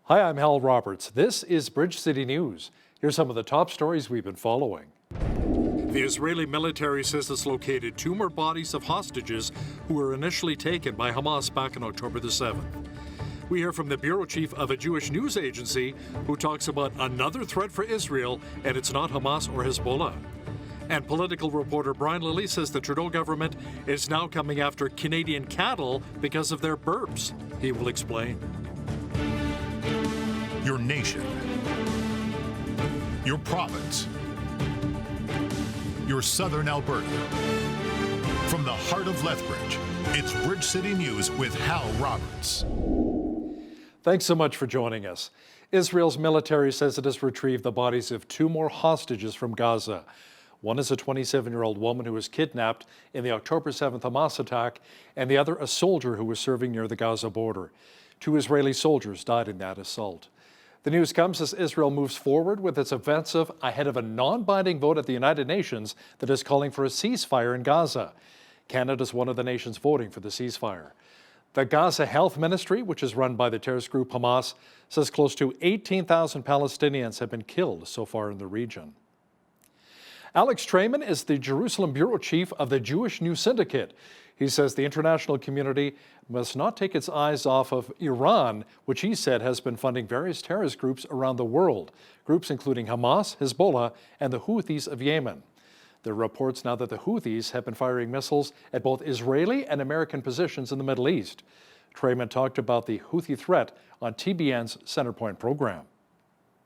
Hi, I'm Hal Roberts. This is Bridge City News. Here's some of the top stories we've been following. The Israeli military says it's located 2 more bodies of hostages who were initially taken by Hamas back on October the 7th. We hear from the bureau chief of a Jewish news agency who talks about another threat for Israel, and it's not Hamas or Hezbollah. And political reporter Brian Lilly says the Trudeau government is now coming after Canadian cattle because of their burps. He will explain. Your nation, your province, your southern Alberta. From the heart of Lethbridge, it's Bridge City News with Hal Roberts. Thanks so much for joining us. Israel's military says it has retrieved the bodies of 2 more hostages from Gaza. One is a 27-year-old woman who was kidnapped in the October 7th Hamas attack, and the other a soldier who was serving near the Gaza border. 2 Israeli soldiers died in that assault. The news comes as Israel moves forward with its offensive ahead of a non-binding vote at the United Nations that is calling for a ceasefire in Gaza. Canada is one of the nations voting for the ceasefire. The Gaza Health Ministry, which is run by the terrorist group Hamas, says close to 18,000 Palestinians have been killed so far in the region. Alex Trayman is the Jerusalem bureau chief of the Jewish News Syndicate. He says the international community must not take its eyes off of Iran, which he said has been funding various terrorist groups around the world, groups including Hamas, Hezbollah, and the Houthis of Yemen. There are reports now that the Houthis have been firing missiles at both Israeli and American positions in the Middle East. Trayman talked about the Houthi threat on TBN's Centerpoint program.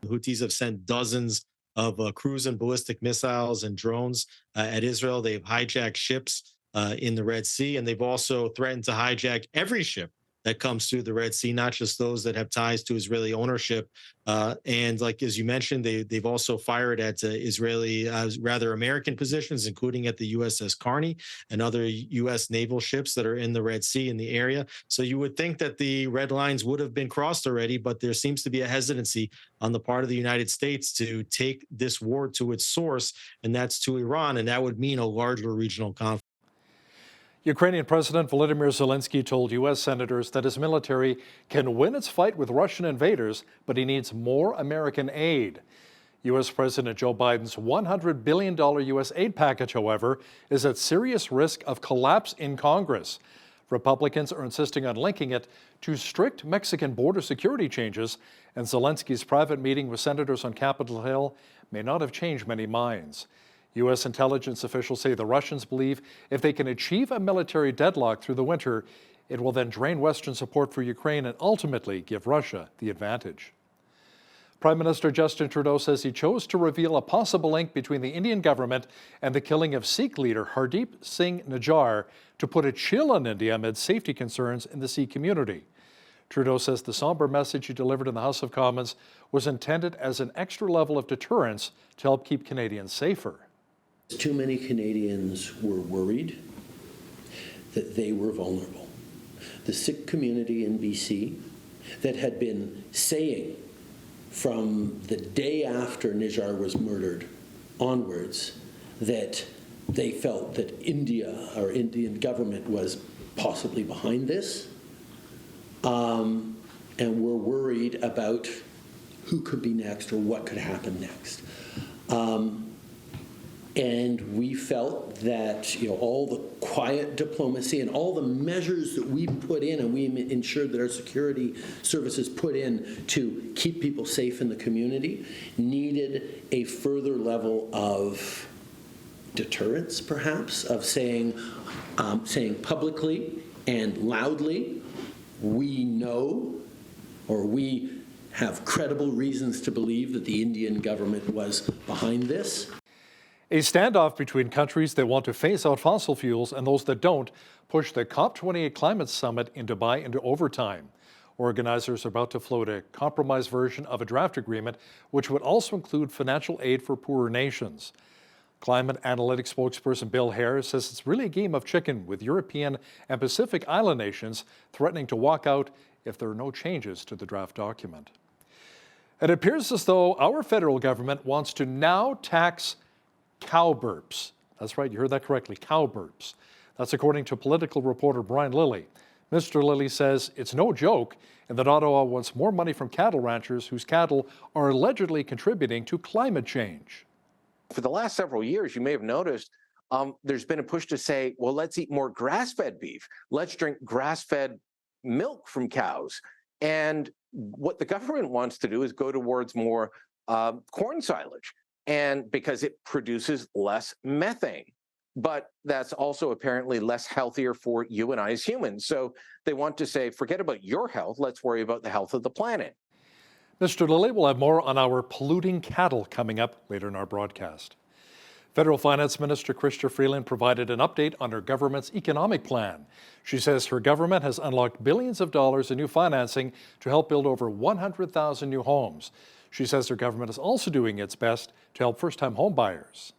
The Houthis have sent dozens of cruise and ballistic missiles and drones at Israel. They've hijacked ships in the Red Sea, and they've also threatened to hijack every ship that comes through the Red Sea, not just those that have ties to Israeli ownership. And like, as you mentioned, they've also fired at Israeli, rather American positions, including at the USS Carney and other U.S. naval ships that are in the Red Sea in the area. So you would think that the red lines would have been crossed already, but there seems to be a hesitancy on the part of the United States to take this war to its source, and that's to Iran, and that would mean a larger regional conflict. Ukrainian President Volodymyr Zelensky told U.S. senators that his military can win its fight with Russian invaders, but he needs more American aid. U.S. President Joe Biden's $100 billion U.S. aid package, however, is at serious risk of collapse in Congress. Republicans are insisting on linking it to strict Mexican border security changes, and Zelensky's private meeting with senators on Capitol Hill may not have changed many minds. U.S. intelligence officials say the Russians believe if they can achieve a military deadlock through the winter, it will then drain Western support for Ukraine and ultimately give Russia the advantage. Prime Minister Justin Trudeau says he chose to reveal a possible link between the Indian government and the killing of Sikh leader Hardeep Singh Nijjar to put a chill on India amid safety concerns in the Sikh community. Trudeau says the somber message he delivered in the House of Commons was intended as an extra level of deterrence to help keep Canadians safer. Too many Canadians were worried that they were vulnerable. The Sikh community in BC that had been saying from the day after Nijjar was murdered onwards that they felt that India or Indian government was possibly behind this, and were worried about who could be next or what could happen next. And we felt that all the quiet diplomacy and all the measures that we put in and we ensured that our security services put in to keep people safe in the community needed a further level of deterrence, perhaps, of saying publicly and loudly, we know, or we have credible reasons to believe that the Indian government was behind this. A standoff between countries that want to phase out fossil fuels and those that don't pushed the COP28 climate summit in Dubai into overtime. Organizers are about to float a compromise version of a draft agreement, which would also include financial aid for poorer nations. Climate analytics spokesperson Bill Hare says it's really a game of chicken, with European and Pacific Island nations threatening to walk out if there are no changes to the draft document. It appears as though our federal government wants to now tax cow burps. That's right, you heard that correctly, cow burps. That's according to political reporter Brian Lilly. Mr. Lilly says it's no joke and that Ottawa wants more money from cattle ranchers whose cattle are allegedly contributing to climate change. For the last several years, you may have noticed there's been a push to say, well, let's eat more grass-fed beef. Let's drink grass-fed milk from cows. And what the government wants to do is go towards more corn silage, and because it produces less methane. But that's also apparently less healthier for you and I as humans. So they want to say, forget about your health. Let's worry about the health of the planet. Mr. Lilly will have more on our polluting cattle coming up later in our broadcast. Federal Finance Minister Chrystia Freeland provided an update on her government's economic plan. She says her government has unlocked billions of dollars in new financing to help build over 100,000 new homes. She says her government is also doing its best to help first-time home buyers.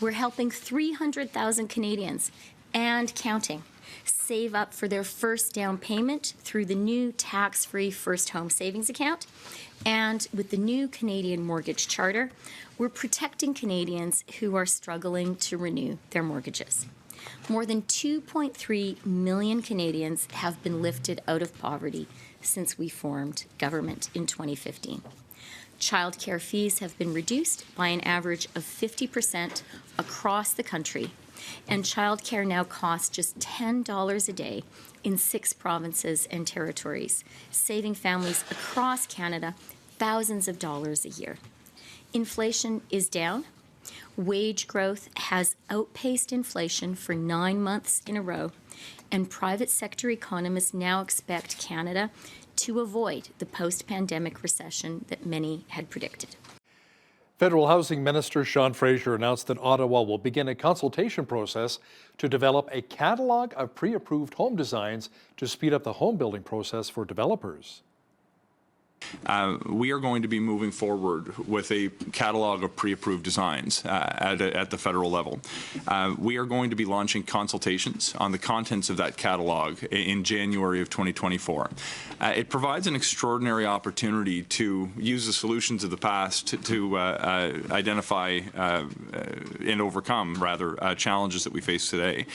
We're helping 300,000 Canadians and counting save up for their first down payment through the new tax-free First Home Savings Account. And with the new Canadian Mortgage Charter, we're protecting Canadians who are struggling to renew their mortgages. More than 2.3 million Canadians have been lifted out of poverty since we formed government in 2015. Childcare fees have been reduced by an average of 50% across the country, and childcare now costs just $10 a day in 6 provinces and territories, saving families across Canada thousands of dollars a year. Inflation is down. Wage growth has outpaced inflation for 9 months in a row, and private sector economists now expect Canada to avoid the post-pandemic recession that many had predicted. Federal Housing Minister Sean Fraser announced that Ottawa will begin a consultation process to develop a catalog of pre-approved home designs to speed up the home building process for developers. We are going to be moving forward with a catalog of pre-approved designs at the federal level. We are going to be launching consultations on the contents of that catalog in January of 2024. It provides an extraordinary opportunity to use the solutions of the past to identify and overcome, challenges that we face today.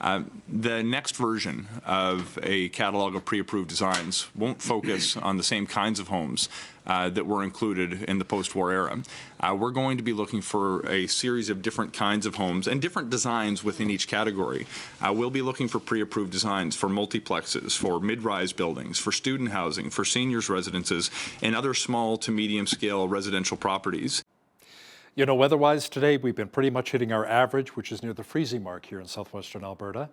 The next version of a catalog of pre-approved designs won't focus on the same kinds of homes that were included in the post-war era. We're going to be looking for a series of different kinds of homes and different designs within each category. We'll be looking for pre-approved designs for multiplexes, for mid-rise buildings, for student housing, for seniors' residences, and other small to medium-scale residential properties. You know, weather-wise today, we've been pretty much hitting our average, which is near the freezing mark here in southwestern Alberta.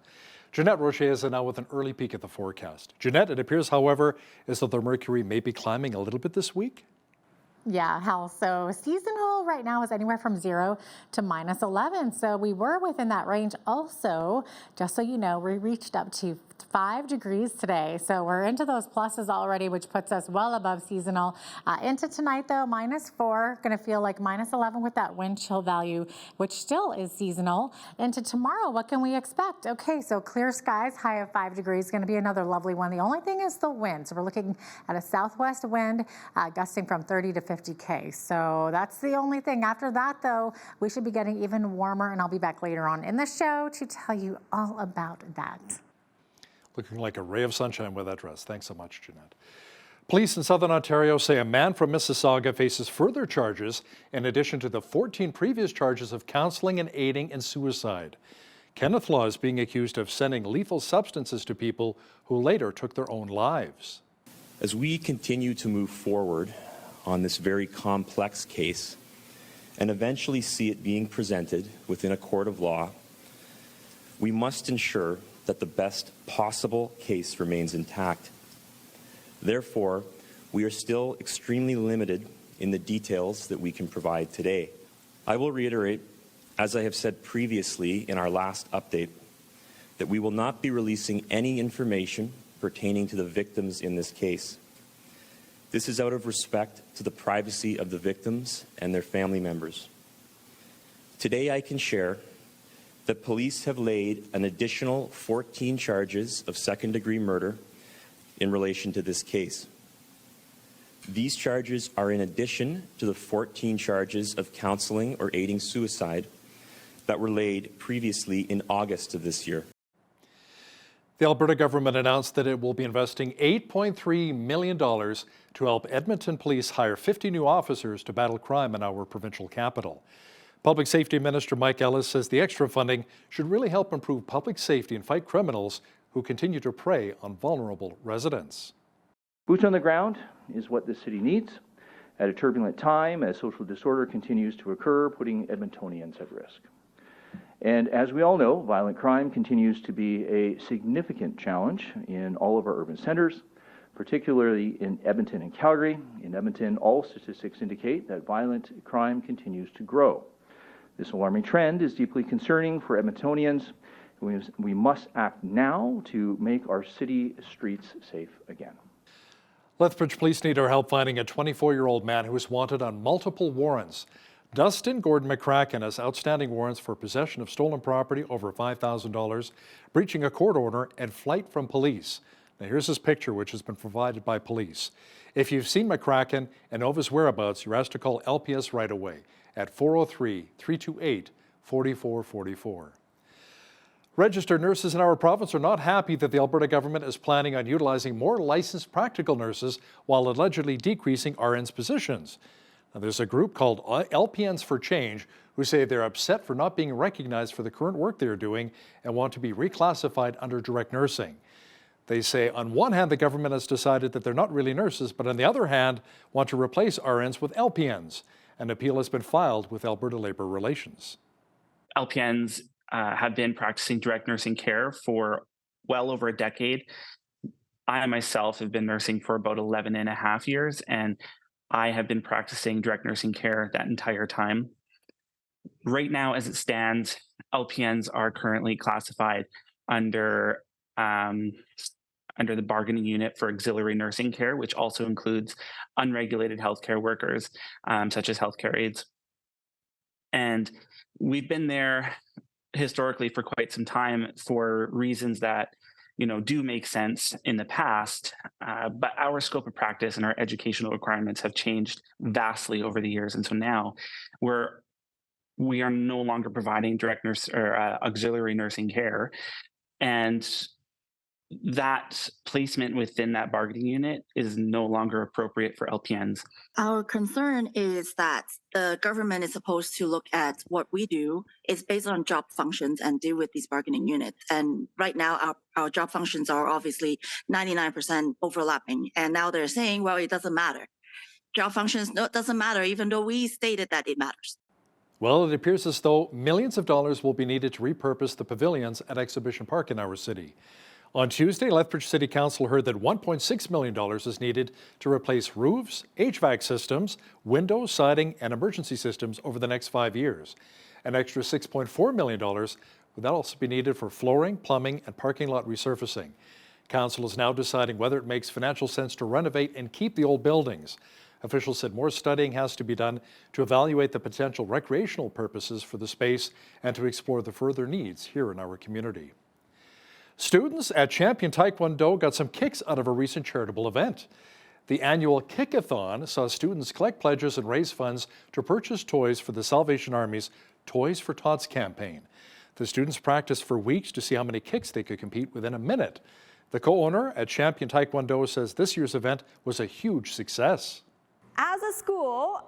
Jeanette Rocher is now with an early peek at the forecast. Jeanette, it appears, however, as though the mercury may be climbing a little bit this week. Yeah, Hal. So seasonal right now is anywhere from 0 to -11. So we were within that range. Also, just so you know, we reached up to 5 degrees today. So we're into those pluses already, which puts us well above seasonal. Into tonight, though, -4. Going to feel like -11 with that wind chill value, which still is seasonal. Into tomorrow, what can we expect? Okay, so clear skies, high of 5 degrees. Going to be another lovely one. The only thing is the wind. So we're looking at a southwest wind gusting from 30 to 50K. So that's the only thing. After that, though, we should be getting even warmer, and I'll be back later on in the show to tell you all about that. Looking like a ray of sunshine with that dress. Thanks so much, Jeanette. Police in Southern Ontario say a man from Mississauga faces further charges in addition to the 14 previous charges of counseling and aiding in suicide. Kenneth Law is being accused of sending lethal substances to people who later took their own lives. As we continue to move forward on this very complex case and eventually see it being presented within a court of law, we must ensure that the best possible case remains intact. Therefore, we are still extremely limited in the details that we can provide today. I will reiterate, as I have said previously in our last update, that we will not be releasing any information pertaining to the victims in this case. This is out of respect to the privacy of the victims and their family members. Today, I can share that police have laid an additional 14 charges of second-degree murder in relation to this case. These charges are in addition to the 14 charges of counseling or aiding suicide that were laid previously in August of this year. The Alberta government announced that it will be investing $8.3 million to help Edmonton Police hire 50 new officers to battle crime in our provincial capital. Public Safety Minister Mike Ellis says the extra funding should really help improve public safety and fight criminals who continue to prey on vulnerable residents. Boots on the ground is what the city needs at a turbulent time as social disorder continues to occur, putting Edmontonians at risk. And as we all know, violent crime continues to be a significant challenge in all of our urban centers, particularly in Edmonton and Calgary. In Edmonton, all statistics indicate that violent crime continues to grow. This alarming trend is deeply concerning for Edmontonians. We must act now to make our city streets safe again. Lethbridge police need our help finding a 24-year-old man who is wanted on multiple warrants. Dustin Gordon McCracken has outstanding warrants for possession of stolen property over $5,000, breaching a court order, and flight from police. Now here's his picture, which has been provided by police. If you've seen McCracken and know of his whereabouts, you're asked to call LPS right away at 403-328-4444. Registered nurses in our province are not happy that the Alberta government is planning on utilizing more licensed practical nurses while allegedly decreasing RNs positions. Now, there's a group called LPNs for Change who say they're upset for not being recognized for the current work they're doing and want to be reclassified under direct nursing. They say on one hand the government has decided that they're not really nurses, but on the other hand want to replace RNs with LPNs. An appeal has been filed with Alberta Labour Relations. LPNs have been practicing direct nursing care for well over a decade. I myself have been nursing for about 11 and a half years, and I have been practicing direct nursing care that entire time. Right now, as it stands, LPNs are currently classified under the bargaining unit for auxiliary nursing care, which also includes unregulated healthcare workers, such as healthcare aides. And we've been there historically for quite some time for reasons that do make sense in the past, but our scope of practice and our educational requirements have changed vastly over the years, and so now we are no longer providing direct nurse or auxiliary nursing care, and that placement within that bargaining unit is no longer appropriate for LPNs. Our concern is that the government is supposed to look at what we do is based on job functions and deal with these bargaining units. And right now, our job functions are obviously 99% overlapping. And now they're saying, well, it doesn't matter. Job functions doesn't matter, even though we stated that it matters. Well, it appears as though millions of dollars will be needed to repurpose the pavilions at Exhibition Park in our city. On Tuesday, Lethbridge City Council heard that $1.6 million is needed to replace roofs, HVAC systems, windows, siding, and emergency systems over the next 5 years. An extra $6.4 million would also be needed for flooring, plumbing, and parking lot resurfacing. Council is now deciding whether it makes financial sense to renovate and keep the old buildings. Officials said more studying has to be done to evaluate the potential recreational purposes for the space and to explore the further needs here in our community. Students at Champion Taekwondo got some kicks out of a recent charitable event. The annual Kickathon saw students collect pledges and raise funds to purchase toys for the Salvation Army's Toys for Tots campaign. The students practiced for weeks to see how many kicks they could compete within a minute. The co-owner at Champion Taekwondo says this year's event was a huge success. As a school,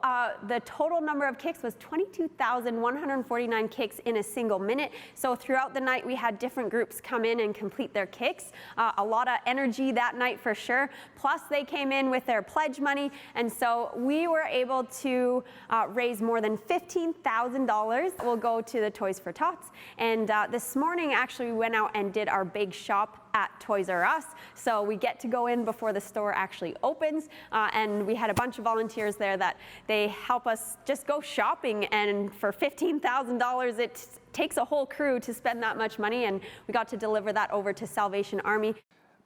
the total number of kicks was 22,149 kicks in a single minute. So throughout the night, we had different groups come in and complete their kicks. A lot of energy that night for sure. Plus, they came in with their pledge money. And so we were able to raise more than $15,000. We'll go to the Toys for Tots. And this morning, actually, we went out and did our big shop at Toys R Us. So we get to go in before the store actually opens. And we had a bunch of volunteers there that they help us just go shopping. And for $15,000, it takes a whole crew to spend that much money. And we got to deliver that over to Salvation Army.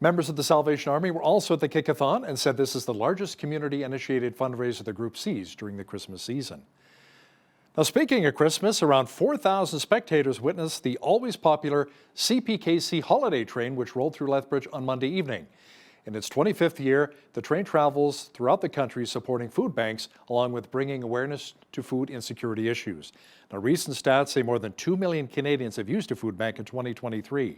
Members of the Salvation Army were also at the Kickathon and said this is the largest community-initiated fundraiser the group sees during the Christmas season. Now, speaking of Christmas, around 4,000 spectators witnessed the always popular CPKC holiday train, which rolled through Lethbridge on Monday evening. In its 25th year, the train travels throughout the country supporting food banks, along with bringing awareness to food insecurity issues. Now, recent stats say more than 2 million Canadians have used a food bank in 2023.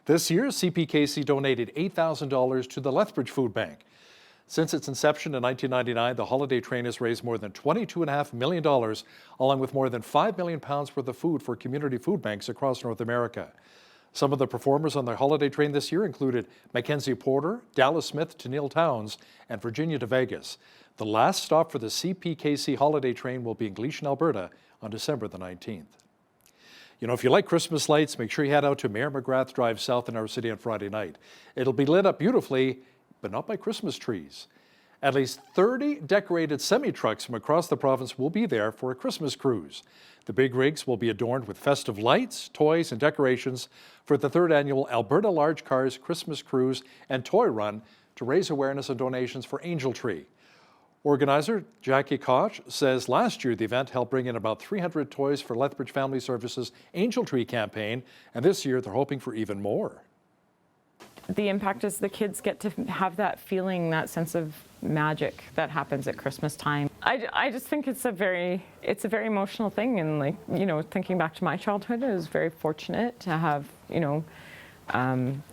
This year, CPKC donated $8,000 to the Lethbridge Food Bank. Since its inception in 1999, the holiday train has raised more than $22.5 million, along with more than £5 million worth of food for community food banks across North America. Some of the performers on the holiday train this year included Mackenzie Porter, Dallas Smith to Neil Towns, and Virginia to Vegas. The last stop for the CPKC holiday train will be in Gleason, Alberta on December the 19th. You know, if you like Christmas lights, make sure you head out to Mayor McGrath Drive south in our city on Friday night. It'll be lit up beautifully, but not by Christmas trees. At least 30 decorated semi-trucks from across the province will be there for a Christmas cruise. The big rigs will be adorned with festive lights, toys, and decorations for the 3rd annual Alberta Large Cars Christmas Cruise and Toy Run to raise awareness and donations for Angel Tree. Organizer Jackie Koch says last year the event helped bring in about 300 toys for Lethbridge Family Services Angel Tree campaign, and this year they're hoping for even more. The impact is the kids get to have that feeling, that sense of magic that happens at Christmas time. I just think it's a very emotional thing, and like, you know, thinking back to my childhood, I was very fortunate to have, you know,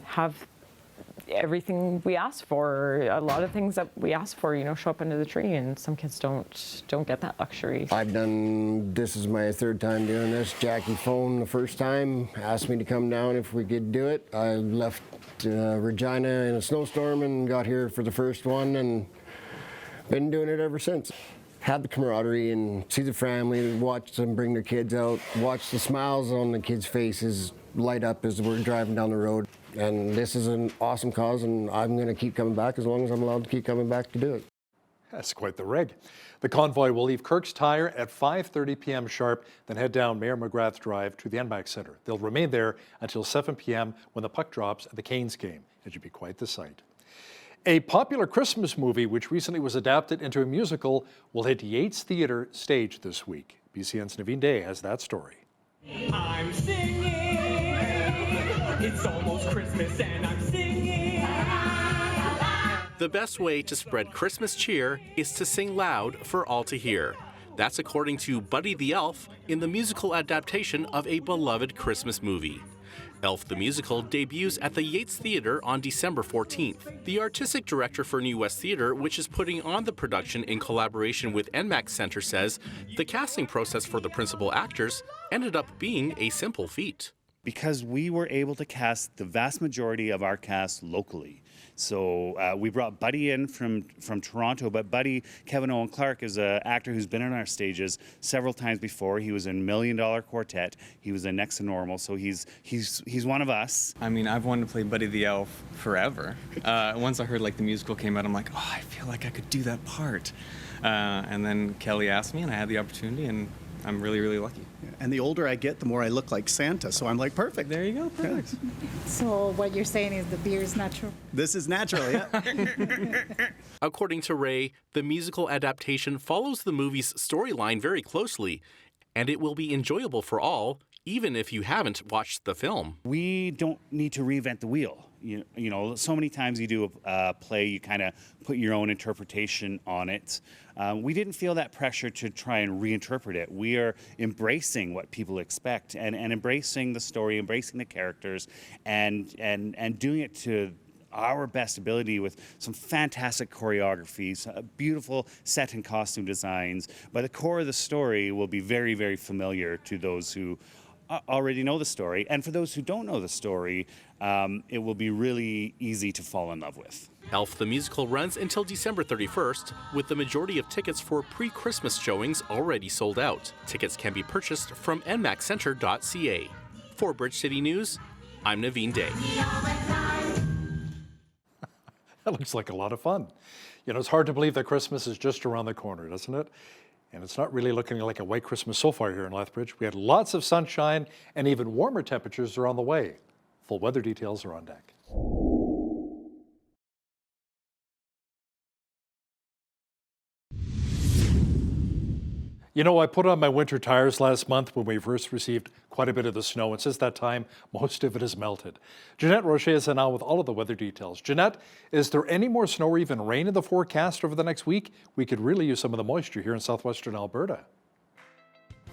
have everything we asked for, a lot of things that we asked for, you know, show up under the tree, and some kids don't get that luxury. This is my 3rd time doing this. Jackie phoned the first time, asked me to come down if we could do it. I left Regina in a snowstorm and got here for the first one, and been doing it ever since. Had the camaraderie and see the family, watch them bring their kids out, watch the smiles on the kids' faces light up as we're driving down the road. And this is an awesome cause, and I'm going to keep coming back as long as I'm allowed to keep coming back to do it. That's quite the rig. The convoy will leave Kirk's Tire at 5:30 p.m. sharp, then head down Mayor McGrath Drive to the NMAX Centre. They'll remain there until 7 p.m. when the puck drops at the Canes game. It should be quite the sight. A popular Christmas movie, which recently was adapted into a musical, will hit Yates Theatre stage this week. BCN's Naveen Day has that story. I'm singing, it's almost Christmas and I'm singing. The best way to spread Christmas cheer is to sing loud for all to hear. That's according to Buddy the Elf in the musical adaptation of a beloved Christmas movie. Elf the Musical debuts at the Yates Theatre on December 14th. The artistic director for New West Theatre, which is putting on the production in collaboration with NMAX Centre, says the casting process for the principal actors ended up being a simple feat. Because we were able to cast the vast majority of our cast locally. So we brought Buddy in from Toronto, but Buddy, Kevin Owen Clark, is an actor who's been on our stages several times before. He was in $1 Million Quartet. He was in Next to Normal, so he's one of us. I mean, I've wanted to play Buddy the Elf forever. Once I heard like the musical came out, I'm like, oh, I feel like I could do that part. And then Kelly asked me, and I had the opportunity, and I'm really, really lucky. And the older I get, the more I look like Santa, so I'm like, perfect. There you go, perfect. So what you're saying is the beer is natural? This is natural, yeah. According to Ray, the musical adaptation follows the movie's storyline very closely, and it will be enjoyable for all, even if you haven't watched the film. We don't need to reinvent the wheel. You know, so many times you do a play, you kind of put your own interpretation on it. We didn't feel that pressure to try and reinterpret it. We are embracing what people expect and embracing the story, embracing the characters, and doing it to our best ability with some fantastic choreographies, beautiful set and costume designs. But the core of the story will be very, very familiar to those who already know the story. And for those who don't know the story, it will be really easy to fall in love with. Elf the Musical runs until December 31st, with the majority of tickets for pre-Christmas showings already sold out. Tickets can be purchased from nmaxcentre.ca. For Bridge City News, I'm Naveen Day. That looks like a lot of fun. You know, it's hard to believe that Christmas is just around the corner, doesn't it? And it's not really looking like a white Christmas so far here in Lethbridge. We had lots of sunshine, and even warmer temperatures are on the way. Full weather details are on deck. You know, I put on my winter tires last month when we first received quite a bit of the snow, and since that time, most of it has melted. Jeanette Rocher is now with all of the weather details. Jeanette, is there any more snow or even rain in the forecast over the next week? We could really use some of the moisture here in southwestern Alberta.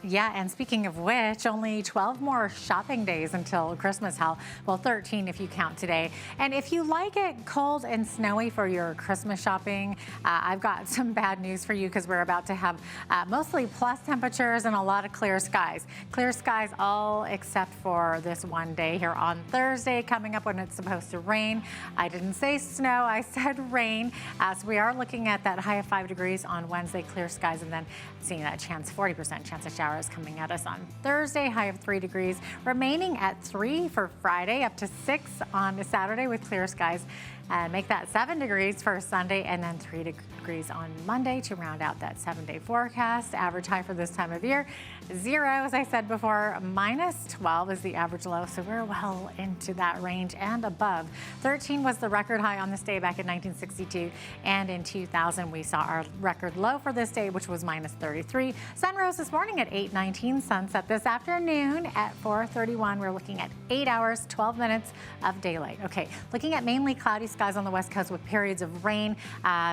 Yeah, and speaking of which, only 12 more shopping days until Christmas, well, 13 if you count today. And if you like it cold and snowy for your Christmas shopping, I've got some bad news for you because we're about to have mostly plus temperatures and a lot of clear skies. Clear skies all except for this one day here on Thursday coming up when it's supposed to rain. I didn't say snow, I said rain. So we are looking at that high of 5 degrees on Wednesday, clear skies, and then seeing that 40% chance of showers coming at us on Thursday, high of 3 degrees, remaining at 3 for Friday, up to 6 on Saturday with clear skies. And make that 7 degrees for Sunday, and then 3 degrees on Monday to round out that 7-day forecast. Average high for this time of year, 0, as I said before, minus 12 is the average low, so we're well into that range and above. 13 was the record high on this day back in 1962, and in 2000 we saw our record low for this day, which was minus 33. Sun rose this morning at 8:19, sunset this afternoon at 4:31. We're looking at 8 hours, 12 minutes of daylight. Okay, looking at mainly cloudy skies on the west coast with periods of rain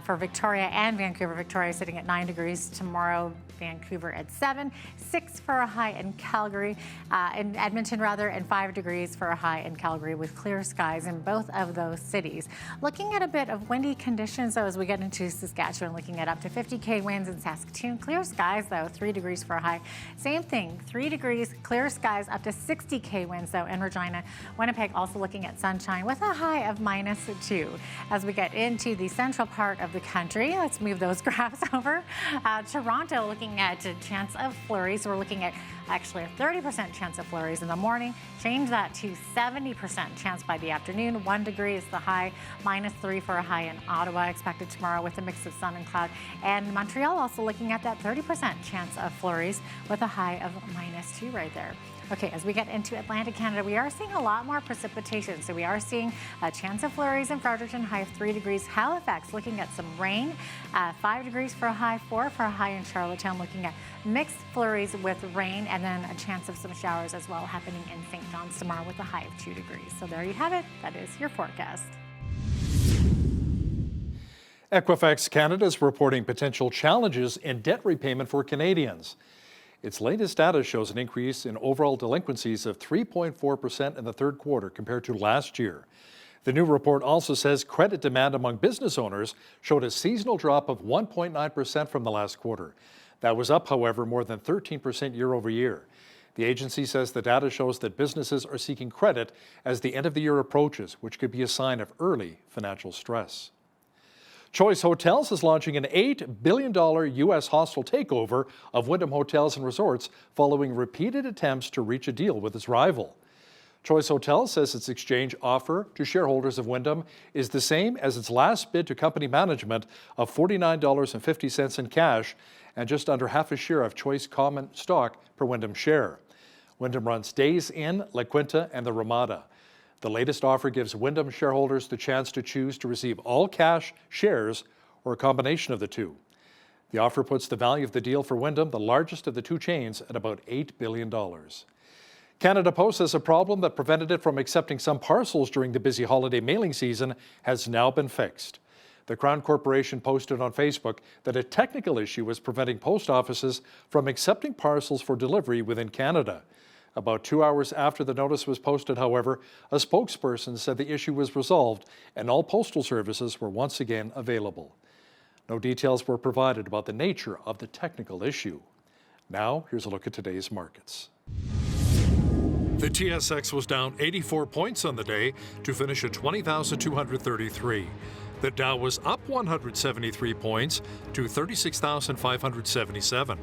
for Victoria and Vancouver. Victoria sitting at 9 degrees tomorrow, Vancouver at 7, 6 for a high in Calgary, in Edmonton rather, and 5 degrees for a high in Calgary with clear skies in both of those cities. Looking at a bit of windy conditions though as we get into Saskatchewan, looking at up to 50k winds in Saskatoon. Clear skies though, 3 degrees for a high. Same thing, 3 degrees, clear skies, up to 60k winds though in Regina. Winnipeg also looking at sunshine with a high of minus 2. As we get into the central part of the country, let's move those graphs over. Toronto looking at a chance of flurries. We're looking at actually a 30% chance of flurries in the morning. Change that to 70% chance by the afternoon. 1 degree is the high, minus 3 for a high in Ottawa expected tomorrow with a mix of sun and cloud. And Montreal also looking at that 30% chance of flurries with a high of minus 2 right there. Okay, as we get into Atlantic Canada, we are seeing a lot more precipitation. So we are seeing a chance of flurries in Fredericton, high of 3 degrees. Halifax looking at some rain, 5 degrees for a high, 4 for a high in Charlottetown, looking at mixed flurries with rain, and then a chance of some showers as well happening in St. John's tomorrow with a high of 2 degrees. So there you have it. That is your forecast. Equifax Canada is reporting potential challenges in debt repayment for Canadians. Its latest data shows an increase in overall delinquencies of 3.4% in the third quarter compared to last year. The new report also says credit demand among business owners showed a seasonal drop of 1.9% from the last quarter. That was up, however, more than 13% year over year. The agency says the data shows that businesses are seeking credit as the end of the year approaches, which could be a sign of early financial stress. Choice Hotels is launching an $8 billion U.S. hostile takeover of Wyndham Hotels and Resorts following repeated attempts to reach a deal with its rival. Choice Hotels says its exchange offer to shareholders of Wyndham is the same as its last bid to company management of $49.50 in cash and just under half a share of Choice common stock per Wyndham share. Wyndham runs Days Inn, La Quinta, and the Ramada. The latest offer gives Wyndham shareholders the chance to choose to receive all cash, shares, or a combination of the two. The offer puts the value of the deal for Wyndham, the largest of the two chains, at about $8 billion. Canada Post says a problem that prevented it from accepting some parcels during the busy holiday mailing season has now been fixed. The Crown Corporation posted on Facebook that a technical issue was preventing post offices from accepting parcels for delivery within Canada. About 2 hours after the notice was posted, however, a spokesperson said the issue was resolved and all postal services were once again available. No details were provided about the nature of the technical issue. Now, here's a look at today's markets. The TSX was down 84 points on the day to finish at 20,233. The Dow was up 173 points to 36,577.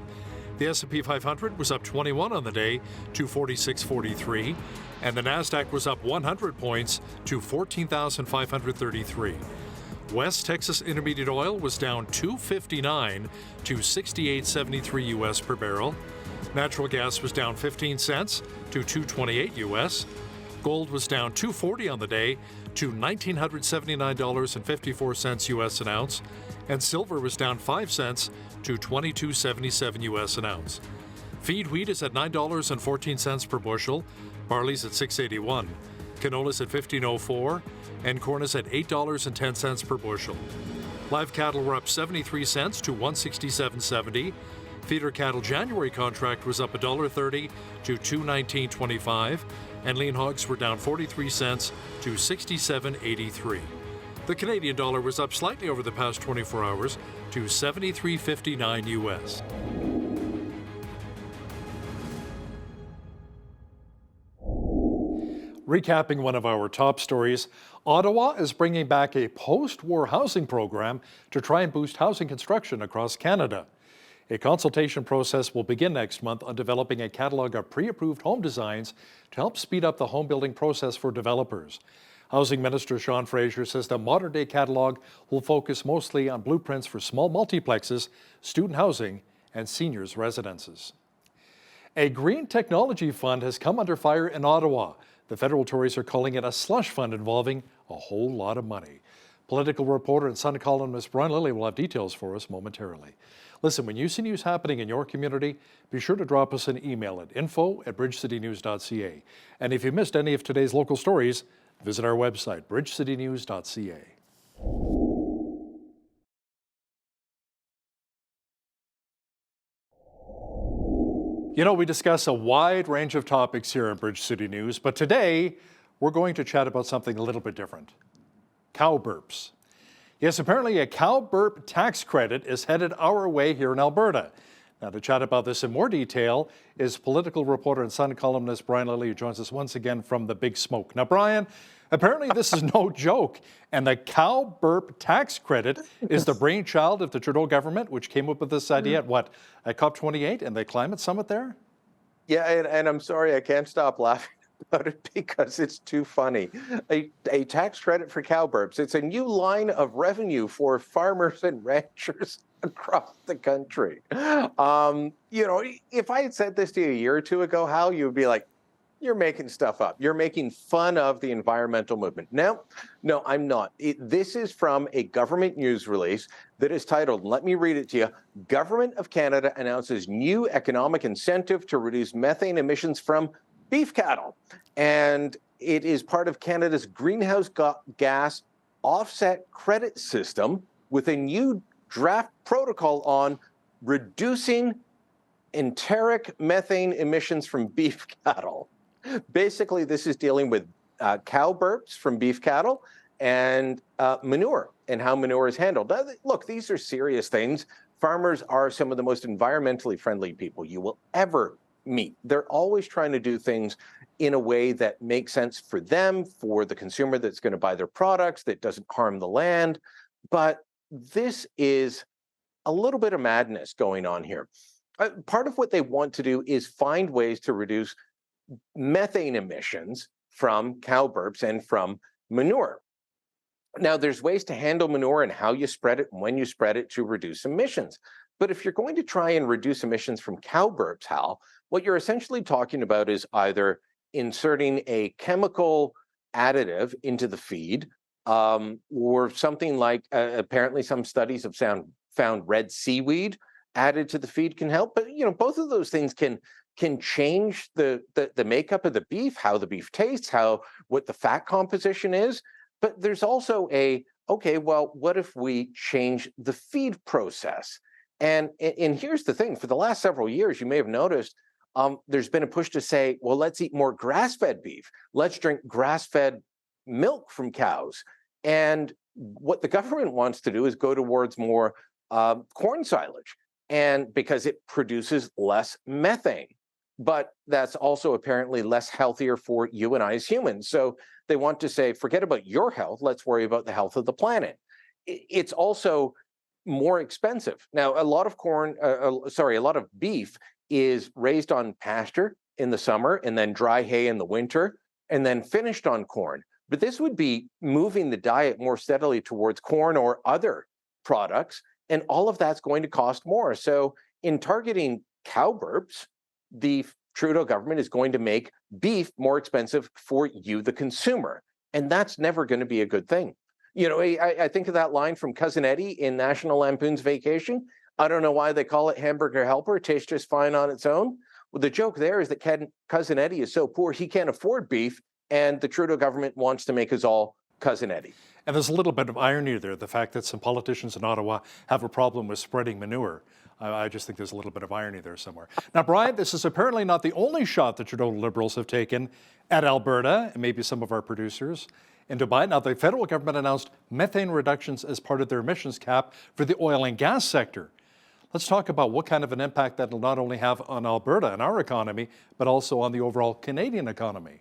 The S&P 500 was up 21 on the day to 4643, and the Nasdaq was up 100 points to 14,533. West Texas Intermediate Oil was down $2.59 to $68.73 U.S. per barrel. Natural gas was down 15 cents to $2.28 U.S. Gold was down $2.40 on the day to $1,979.54 U.S. an ounce, and silver was down 5 cents to $22.77 U.S. an ounce. Feed wheat is at $9.14 per bushel, barley's at $6.81, canola's at $15.04, and corn is at $8.10 per bushel. Live cattle were up 73 cents to $167.70, Feeder cattle January contract was up $1.30 to $2.1925, and lean hogs were down 43 cents to 67.83. The Canadian dollar was up slightly over the past 24 hours to 73.59 US. Recapping one of our top stories, Ottawa is bringing back a post-war housing program to try and boost housing construction across Canada. A consultation process will begin next month on developing a catalog of pre-approved home designs to help speed up the home building process for developers. Housing Minister Sean Fraser says the modern-day catalog will focus mostly on blueprints for small multiplexes, student housing, and seniors' residences. A green technology fund has come under fire in Ottawa. The federal Tories are calling it a slush fund involving a whole lot of money. Political reporter and Sun columnist Brian Lilly will have details for us momentarily. Listen, when you see news happening in your community, be sure to drop us an email at info@bridgecitynews.ca. And if you missed any of today's local stories, visit our website, bridgecitynews.ca. You know, we discuss a wide range of topics here in Bridge City News, but today we're going to chat about something a little bit different. Cow burps. Yes, apparently a cow burp tax credit is headed our way here in Alberta. Now, to chat about this in more detail is political reporter and Sun columnist Brian Lilly, who joins us once again from the Big Smoke. Now, Brian, apparently this is no joke, and the cow burp tax credit is the brainchild of the Trudeau government, which came up with this idea at COP28 and the climate summit there? Yeah, and I'm sorry, I can't stop laughing about it because it's too funny. A tax credit for cow burps. It's a new line of revenue for farmers and ranchers across the country. You know, if I had said this to you a year or two ago, Hal, you would be like, you're making stuff up. You're making fun of the environmental movement. No, I'm not. This is from a government news release that is titled, let me read it to you, Government of Canada announces new economic incentive to reduce methane emissions from beef cattle. And it is part of Canada's greenhouse gas offset credit system with a new draft protocol on reducing enteric methane emissions from beef cattle. Basically, this is dealing with cow burps from beef cattle and manure and how manure is handled. Now, look, these are serious things. Farmers are some of the most environmentally friendly people you will ever meet. They're always trying to do things in a way that makes sense for them, for the consumer that's going to buy their products, that doesn't harm the land. But this is a little bit of madness going on here. Part of what they want to do is find ways to reduce methane emissions from cow burps and from manure. Now, there's ways to handle manure and how you spread it and when you spread it to reduce emissions. But if you're going to try and reduce emissions from cow burps, Hal, what you're essentially talking about is either inserting a chemical additive into the feed or something like, apparently some studies have found red seaweed added to the feed can help. But, you know, both of those things can change the makeup of the beef, how the beef tastes, what the fat composition is. But there's also okay, well, what if we change the feed process? And here's the thing, for the last several years, you may have noticed there's been a push to say, well, let's eat more grass-fed beef. Let's drink grass-fed milk from cows. And what the government wants to do is go towards more corn silage, and because it produces less methane. But that's also apparently less healthier for you and I as humans. So they want to say, forget about your health, let's worry about the health of the planet. It's also more expensive. Now, a lot of beef is raised on pasture in the summer and then dry hay in the winter and then finished on corn. But this would be moving the diet more steadily towards corn or other products, and all of that's going to cost more. So in targeting cow burps, the Trudeau government is going to make beef more expensive for you, the consumer. And that's never going to be a good thing. You know, I think of that line from Cousin Eddie in National Lampoon's Vacation. I don't know why they call it Hamburger Helper. It tastes just fine on its own. Well, the joke there is that Cousin Eddie is so poor he can't afford beef, and the Trudeau government wants to make us all Cousin Eddie. And there's a little bit of irony there, the fact that some politicians in Ottawa have a problem with spreading manure. I just think there's a little bit of irony there somewhere. Now, Brian, this is apparently not the only shot the Trudeau Liberals have taken at Alberta, and maybe some of our producers in Dubai. Now, the federal government announced methane reductions as part of their emissions cap for the oil and gas sector. Let's talk about what kind of an impact that will not only have on Alberta and our economy, but also on the overall Canadian economy.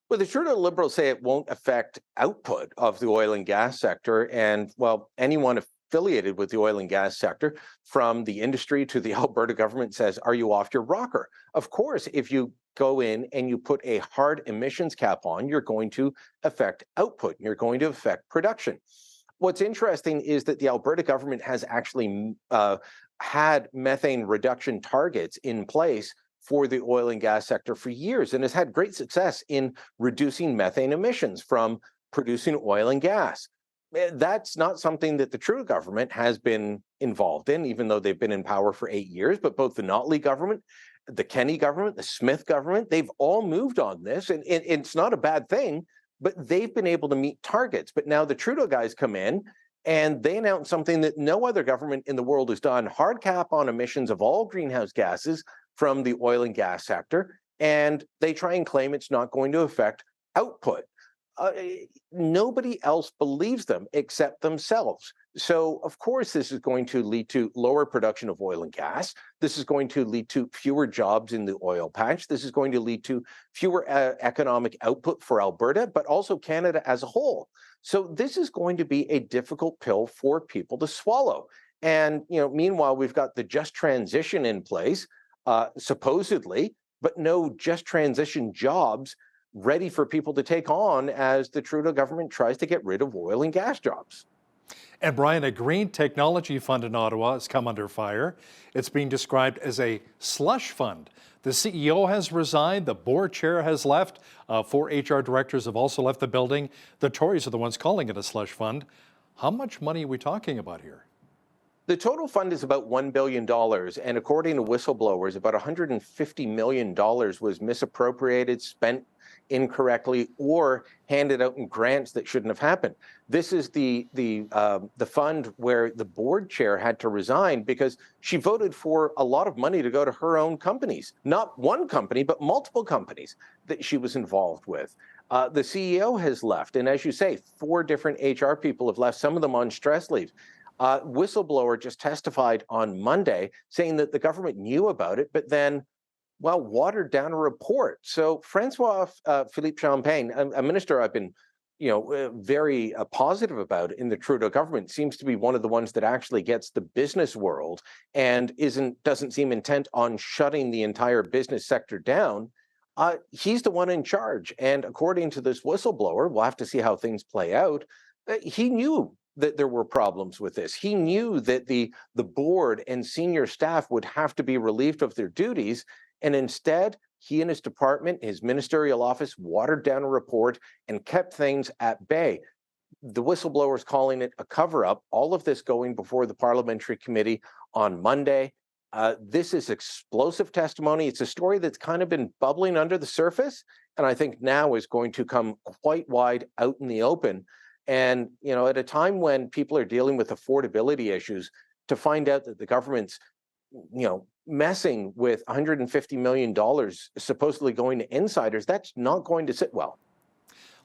Well, the Trudeau Liberals say it won't affect output of the oil and gas sector. And, well, anyone affiliated with the oil and gas sector, from the industry to the Alberta government, says, are you off your rocker? Of course, if you go in and you put a hard emissions cap on, you're going to affect output. You're going to affect production. What's interesting is that the Alberta government has actually had methane reduction targets in place for the oil and gas sector for years, and has had great success in reducing methane emissions from producing oil and gas. That's not something that the Trudeau government has been involved in, even though they've been in power for 8 years. But both the Notley government, the Kenney government, the Smith government, they've all moved on this, and it's not a bad thing, but they've been able to meet targets. But now the Trudeau guys come in and they announce something that no other government in the world has done: hard cap on emissions of all greenhouse gases from the oil and gas sector, and they try and claim it's not going to affect output. Nobody else believes them except themselves. So, of course, this is going to lead to lower production of oil and gas. This is going to lead to fewer jobs in the oil patch. This is going to lead to fewer economic output for Alberta, but also Canada as a whole. So this is going to be a difficult pill for people to swallow. And, meanwhile, we've got the just transition in place, supposedly, but no just transition jobs ready for people to take on as the Trudeau government tries to get rid of oil and gas jobs. And Brian, a green technology fund in Ottawa has come under fire. It's being described as a slush fund. The CEO has resigned, the board chair has left, 4 HR directors have also left the building. The Tories are the ones calling it a slush fund. How much money are we talking about here? The total fund is about $1 billion, and according to whistleblowers, about $150 million was misappropriated, spent incorrectly, or handed out in grants that shouldn't have happened. This is the fund where the board chair had to resign because she voted for a lot of money to go to her own companies, not one company, but multiple companies that she was involved with. The CEO has left, and as you say, 4 different HR people have left, some of them on stress leave. Whistleblower just testified on Monday saying that the government knew about it, but then, watered down a report. So Francois Philippe Champagne, a minister I've been, very positive about in the Trudeau government, seems to be one of the ones that actually gets the business world and doesn't seem intent on shutting the entire business sector down. He's the one in charge, and according to this whistleblower, we'll have to see how things play out. He knew that there were problems with this. He knew that the board and senior staff would have to be relieved of their duties, and instead, he and his department, his ministerial office, watered down a report and kept things at bay. The whistleblower is calling it a cover-up. All of this going before the parliamentary committee on Monday. This is explosive testimony. It's a story that's kind of been bubbling under the surface, and I think now is going to come quite wide out in the open. And, at a time when people are dealing with affordability issues, to find out that the government's, messing with $150 million supposedly going to insiders, that's not going to sit well.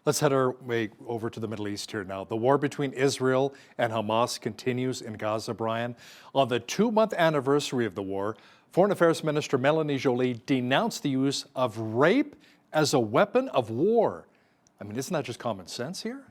Let's head our way over to the Middle East here now. The war between Israel and Hamas continues in Gaza, Brian. On the 2-month anniversary of the war, Foreign Affairs Minister Melanie Joly denounced the use of rape as a weapon of war. I mean, isn't that just common sense here?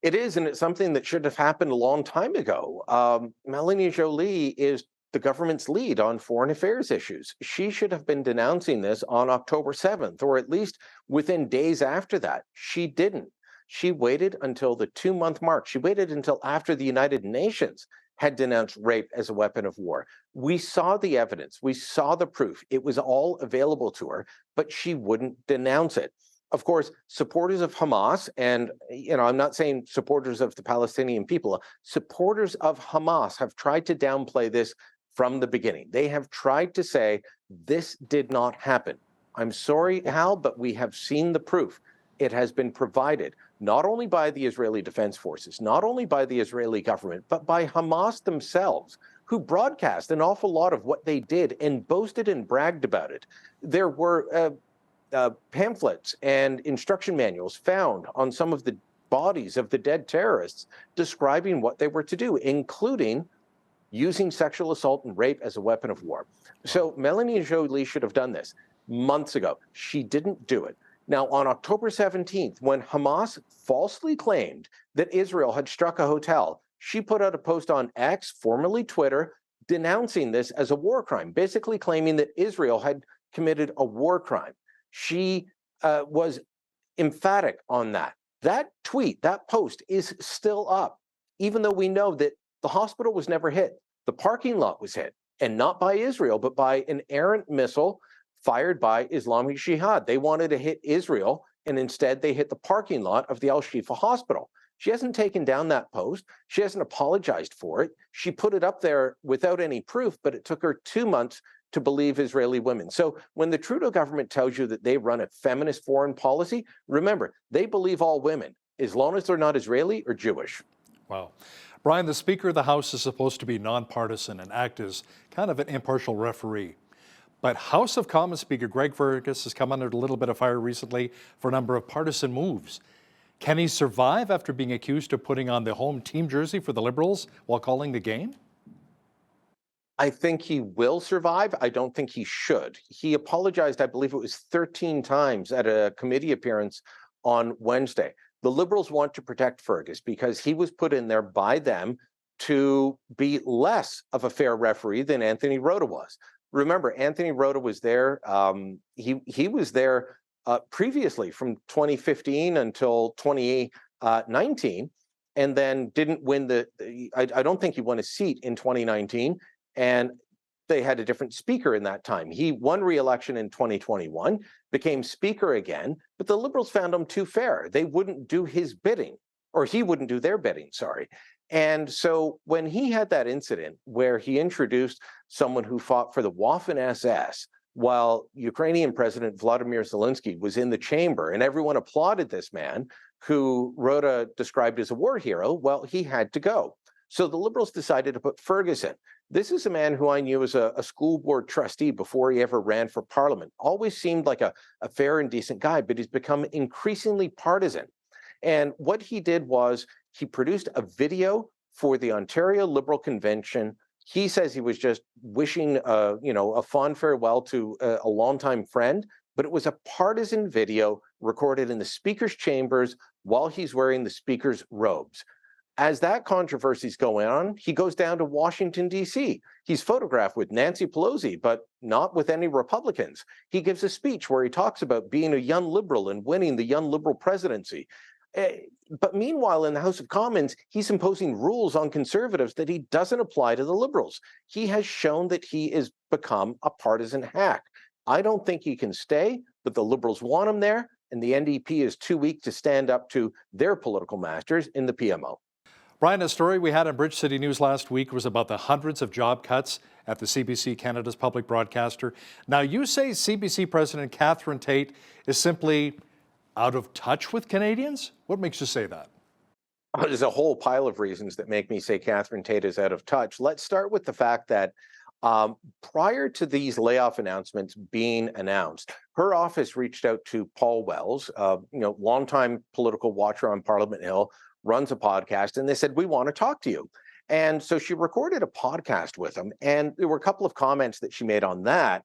It is, and it's something that should have happened a long time ago. Melanie Joly is the government's lead on foreign affairs issues. She should have been denouncing this on October 7th, or at least within days after that. She didn't. She waited until the 2-month mark. She waited until after the United Nations had denounced rape as a weapon of war. We saw the evidence. We saw the proof. It was all available to her, but she wouldn't denounce it. Of course, supporters of Hamas, and I'm not saying supporters of the Palestinian people, supporters of Hamas have tried to downplay this from the beginning. They have tried to say, this did not happen. I'm sorry, Hal, but we have seen the proof. It has been provided. not only by the Israeli Defense Forces, not only by the Israeli government, but by Hamas themselves, who broadcast an awful lot of what they did and boasted and bragged about it. There were pamphlets and instruction manuals found on some of the bodies of the dead terrorists describing what they were to do, including using sexual assault and rape as a weapon of war. So Melanie Joly should have done this months ago. She didn't do it. Now, on October 17th, when Hamas falsely claimed that Israel had struck a hotel, she put out a post on X, formerly Twitter, denouncing this as a war crime, basically claiming that Israel had committed a war crime. She was emphatic on that. That tweet, that post is still up, even though we know that the hospital was never hit. The parking lot was hit, and not by Israel, but by an errant missile fired by Islamic Jihad. They wanted to hit Israel, and instead they hit the parking lot of the Al-Shifa hospital. She hasn't taken down that post. She hasn't apologized for it. She put it up there without any proof, but it took her 2 months to believe Israeli women. So when the Trudeau government tells you that they run a feminist foreign policy, remember, they believe all women, as long as they're not Israeli or Jewish. Wow. Brian, the Speaker of the House is supposed to be nonpartisan and act as kind of an impartial referee. But House of Commons Speaker Greg Fergus has come under a little bit of fire recently for a number of partisan moves. Can he survive after being accused of putting on the home team jersey for the Liberals while calling the game? I think he will survive. I don't think he should. He apologized, I believe it was 13 times at a committee appearance on Wednesday. The Liberals want to protect Fergus because he was put in there by them to be less of a fair referee than Anthony Rota was. Remember, Anthony Rota was there. He was there previously from 2015 until 2019, and then didn't win I don't think he won a seat in 2019, and they had a different speaker in that time. He won re-election in 2021, became speaker again, but the Liberals found him too fair. They wouldn't do his bidding, or he wouldn't do their bidding, sorry. And so when he had that incident where he introduced someone who fought for the Waffen-SS while Ukrainian President Vladimir Zelensky was in the chamber, and everyone applauded this man who Rota described as a war hero, well, he had to go. So the Liberals decided to put Fergus in. This is a man who I knew as a school board trustee before he ever ran for parliament. Always seemed like a fair and decent guy, but he's become increasingly partisan. And what he did was he produced a video for the Ontario Liberal Convention. He says he was just wishing, a fond farewell to a longtime friend, but it was a partisan video recorded in the speaker's chambers while he's wearing the speaker's robes. As that controversy is going on, he goes down to Washington, D.C. He's photographed with Nancy Pelosi, but not with any Republicans. He gives a speech where he talks about being a young liberal and winning the young liberal presidency. But meanwhile, in the House of Commons, he's imposing rules on conservatives that he doesn't apply to the Liberals. He has shown that he has become a partisan hack. I don't think he can stay, but the Liberals want him there, and the NDP is too weak to stand up to their political masters in the PMO. Brian, a story we had on Bridge City News last week was about the hundreds of job cuts at the CBC, Canada's public broadcaster. Now, you say CBC President Catherine Tait is simply out of touch with Canadians? What makes you say that? There's a whole pile of reasons that make me say Catherine Tait is out of touch. Let's start with the fact that prior to these layoff announcements being announced, her office reached out to Paul Wells, longtime political watcher on Parliament Hill, runs a podcast, and they said, we want to talk to you. And so she recorded a podcast with him, and there were a couple of comments that she made on that,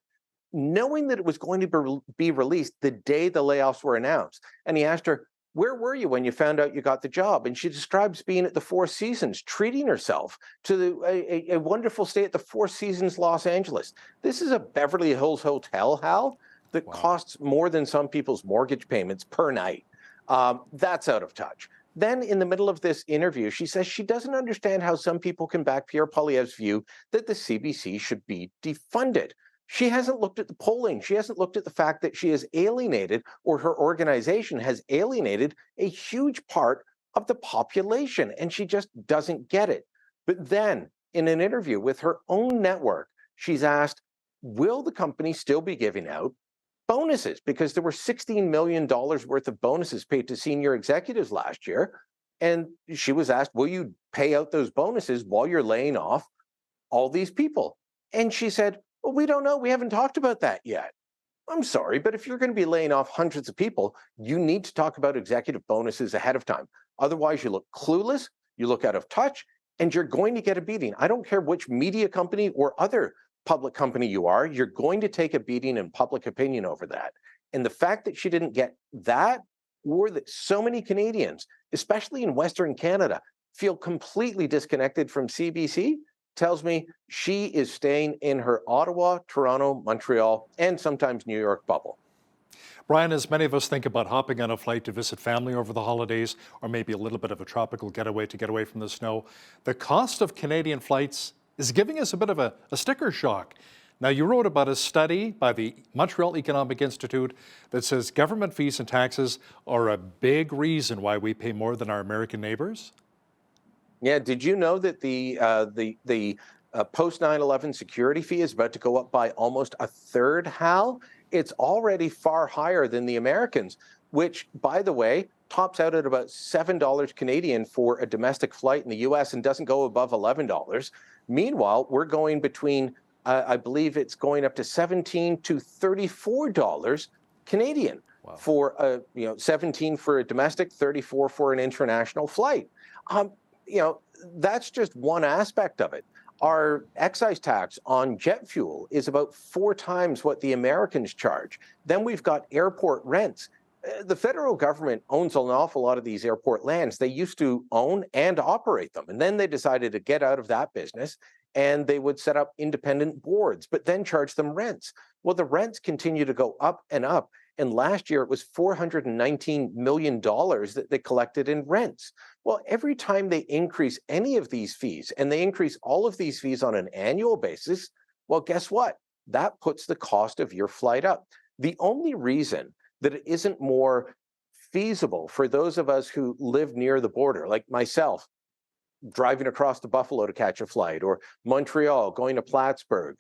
knowing that it was going to be released the day the layoffs were announced. And he asked her, where were you when you found out you got the job? And she describes being at the Four Seasons, treating herself to a wonderful stay at the Four Seasons Los Angeles. This is a Beverly Hills hotel, Hal, that costs more than some people's mortgage payments per night. That's out of touch. Then in the middle of this interview, she says she doesn't understand how some people can back Pierre Poilievre's view that the CBC should be defunded. She hasn't looked at the polling. She hasn't looked at the fact that she has alienated, or her organization has alienated, a huge part of the population, and she just doesn't get it. But then in an interview with her own network, she's asked, will the company still be giving out bonuses, because there were $16 million worth of bonuses paid to senior executives last year. And she was asked, will you pay out those bonuses while you're laying off all these people? And she said, well, we don't know. We haven't talked about that yet. I'm sorry, but if you're going to be laying off hundreds of people, you need to talk about executive bonuses ahead of time. Otherwise, you look clueless, you look out of touch, and you're going to get a beating. I don't care which media company or other public company you are, you're going to take a beating in public opinion over that. And the fact that she didn't get that, or that so many Canadians, especially in Western Canada, feel completely disconnected from CBC, tells me she is staying in her Ottawa, Toronto, Montreal, and sometimes New York bubble. Brian, as many of us think about hopping on a flight to visit family over the holidays, or maybe a little bit of a tropical getaway to get away from the snow, the cost of Canadian flights is giving us a bit of a sticker shock. Now, you wrote about a study by the Montreal Economic Institute that says government fees and taxes are a big reason why we pay more than our American neighbors. Yeah, did you know that the post 9/11 security fee is about to go up by almost a third, Hal? It's already far higher than the Americans, which, by the way, tops out at about $7 Canadian for a domestic flight in the US and doesn't go above $11. Meanwhile, we're going between, I believe it's going up to $17 to $34 Canadian. Wow. For 17 for a domestic, 34 for an international flight. That's just one aspect of it. Our excise tax on jet fuel is about 4 times what the Americans charge. Then we've got airport rents. The federal government owns an awful lot of these airport lands. They used to own and operate them. And then they decided to get out of that business, and they would set up independent boards, but then charge them rents. Well, the rents continue to go up and up. And last year it was $419 million that they collected in rents. Well, every time they increase any of these fees, and they increase all of these fees on an annual basis, well, guess what? That puts the cost of your flight up. The only reason that it isn't more feasible for those of us who live near the border, like myself, driving across to Buffalo to catch a flight, or Montreal going to Plattsburgh,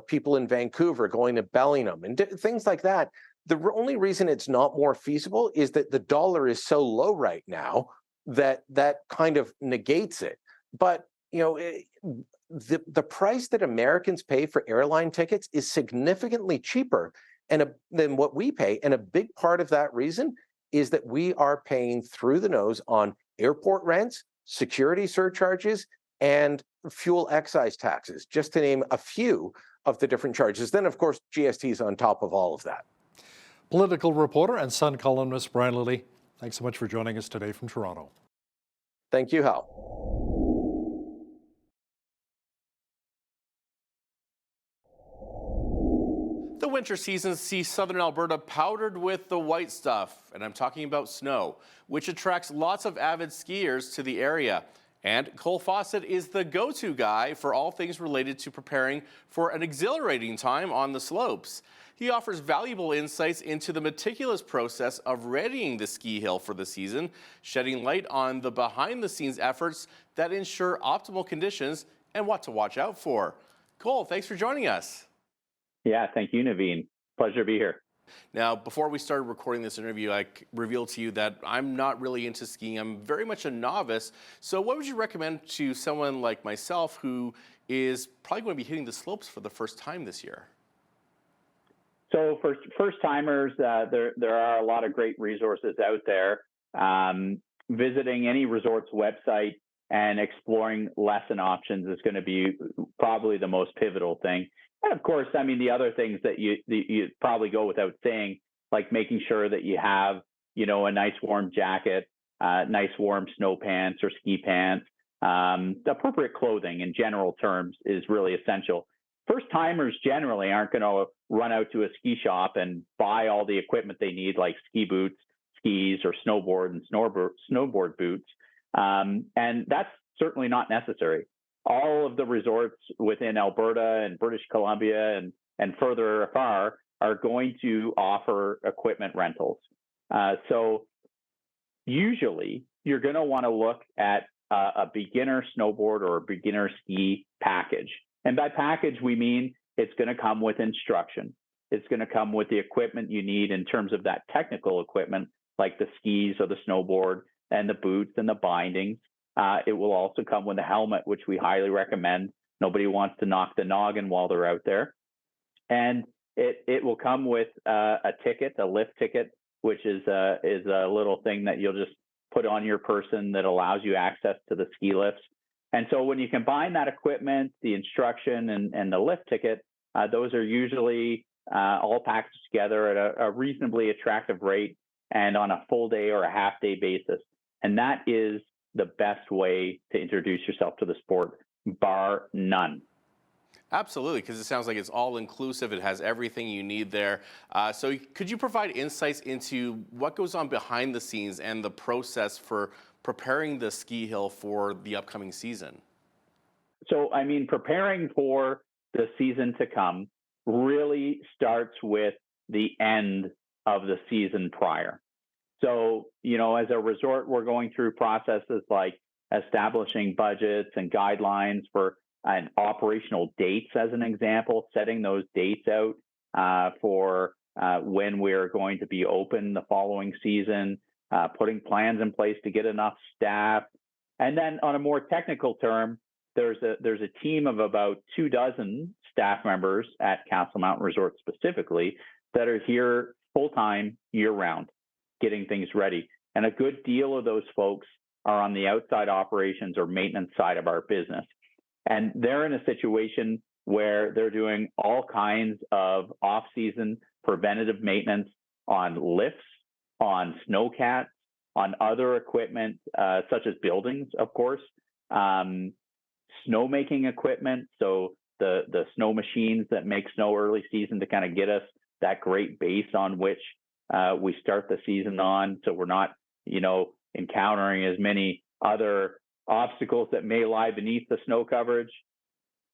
people in Vancouver going to Bellingham, and things like that. The only reason it's not more feasible is that the dollar is so low right now that that kind of negates it. But the price that Americans pay for airline tickets is significantly cheaper than what we pay, and a big part of that reason is that we are paying through the nose on airport rents, security surcharges, and fuel excise taxes, just to name a few of the different charges. Then, of course, GST is on top of all of that. Political reporter and Sun columnist Brian Lilley, thanks so much for joining us today from Toronto. Thank you, Hal. The winter season sees southern Alberta powdered with the white stuff, and I'm talking about snow, which attracts lots of avid skiers to the area. And Cole Fawcett is the go-to guy for all things related to preparing for an exhilarating time on the slopes. He offers valuable insights into the meticulous process of readying the ski hill for the season, shedding light on the behind-the-scenes efforts that ensure optimal conditions and what to watch out for. Cole, thanks for joining us. Yeah, thank you, Naveen. Pleasure to be here. Now, before we started recording this interview, I revealed to you that I'm not really into skiing. I'm very much a novice. So what would you recommend to someone like myself who is probably going to be hitting the slopes for the first time this year? So for first-timers, there are a lot of great resources out there. Visiting any resort's website and exploring lesson options is going to be probably the most pivotal thing. And of course, I mean, the other things that you probably go without saying, like making sure that you have, a nice warm jacket, nice warm snow pants or ski pants, appropriate clothing in general terms is really essential. First timers generally aren't going to run out to a ski shop and buy all the equipment they need, like ski boots, skis, or snowboard and snowboard boots. And that's certainly not necessary. All of the resorts within Alberta and British Columbia and further afar are going to offer equipment rentals. So usually you're going to want to look at a beginner snowboard or a beginner ski package. And by package, we mean it's going to come with instruction. It's going to come with the equipment you need in terms of that technical equipment, like the skis or the snowboard and the boots and the bindings. It will also come with a helmet, which we highly recommend. Nobody wants to knock the noggin while they're out there. And it will come with a ticket, a lift ticket, which is a little thing that you'll just put on your person that allows you access to the ski lifts. And so when you combine that equipment, the instruction, and the lift ticket, those are usually all packaged together at a reasonably attractive rate and on a full day or a half day basis. And that is the best way to introduce yourself to the sport, bar none. Absolutely, because it sounds like it's all inclusive. It has everything you need there. So could you provide insights into what goes on behind the scenes and the process for preparing the ski hill for the upcoming season? So, I mean, preparing for the season to come really starts with the end of the season prior. So, as a resort, we're going through processes like establishing budgets and guidelines for and operational dates, as an example, setting those dates out for when we're going to be open the following season, putting plans in place to get enough staff. And then on a more technical term, there's a team of about 24 staff members at Castle Mountain Resort specifically that are here full-time year-round, getting things ready. And a good deal of those folks are on the outside operations or maintenance side of our business. And they're in a situation where they're doing all kinds of off-season preventative maintenance on lifts, on snowcats, on other equipment, such as buildings, of course, snowmaking equipment. So the snow machines that make snow early season to kind of get us that great base on which we start the season on. So we're not, encountering as many other obstacles that may lie beneath the snow coverage.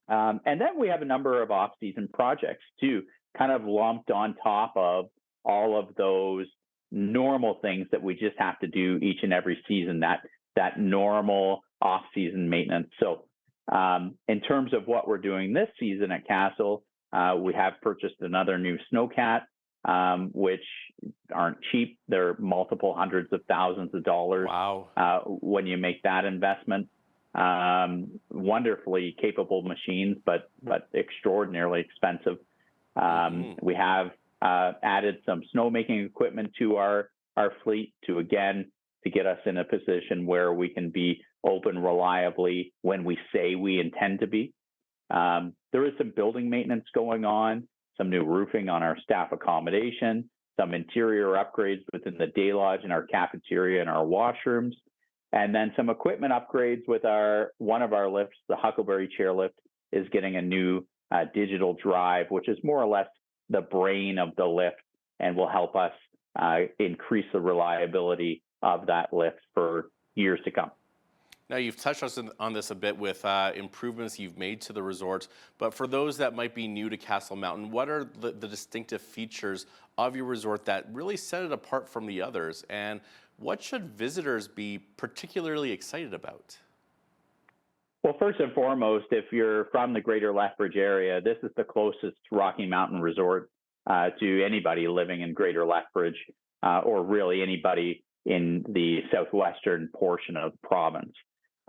And then we have a number of off-season projects too, kind of lumped on top of all of those normal things that we just have to do each and every season, that normal off-season maintenance. So in terms of what we're doing this season at Castle, we have purchased another new snowcat, which aren't cheap. They're multiple hundreds of thousands of dollars. Wow. When you make that investment. Wonderfully capable machines, but extraordinarily expensive. We have added some snowmaking equipment to our fleet to get us in a position where we can be open reliably when we say we intend to be. There is some building maintenance going on, some new roofing on our staff accommodation, some interior upgrades within the day lodge and our cafeteria and our washrooms, and then some equipment upgrades with one of our lifts, the Huckleberry chairlift, is getting a new digital drive, which is more or less the brain of the lift and will help us increase the reliability of that lift for years to come. Now, you've touched on this a bit with improvements you've made to the resort, but for those that might be new to Castle Mountain, what are the distinctive features of your resort that really set it apart from the others, and what should visitors be particularly excited about? Well, first and foremost, if you're from the greater Lethbridge area, this is the closest Rocky Mountain resort to anybody living in greater Lethbridge, or really anybody in the southwestern portion of the province.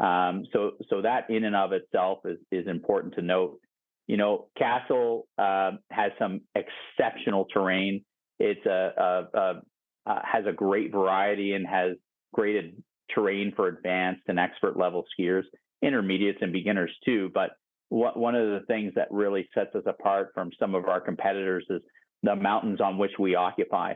So that in and of itself is important to note. Castle has some exceptional terrain. It's has a great variety and has graded terrain for advanced and expert level skiers, intermediates and beginners too. But one of the things that really sets us apart from some of our competitors is the mountains on which we occupy.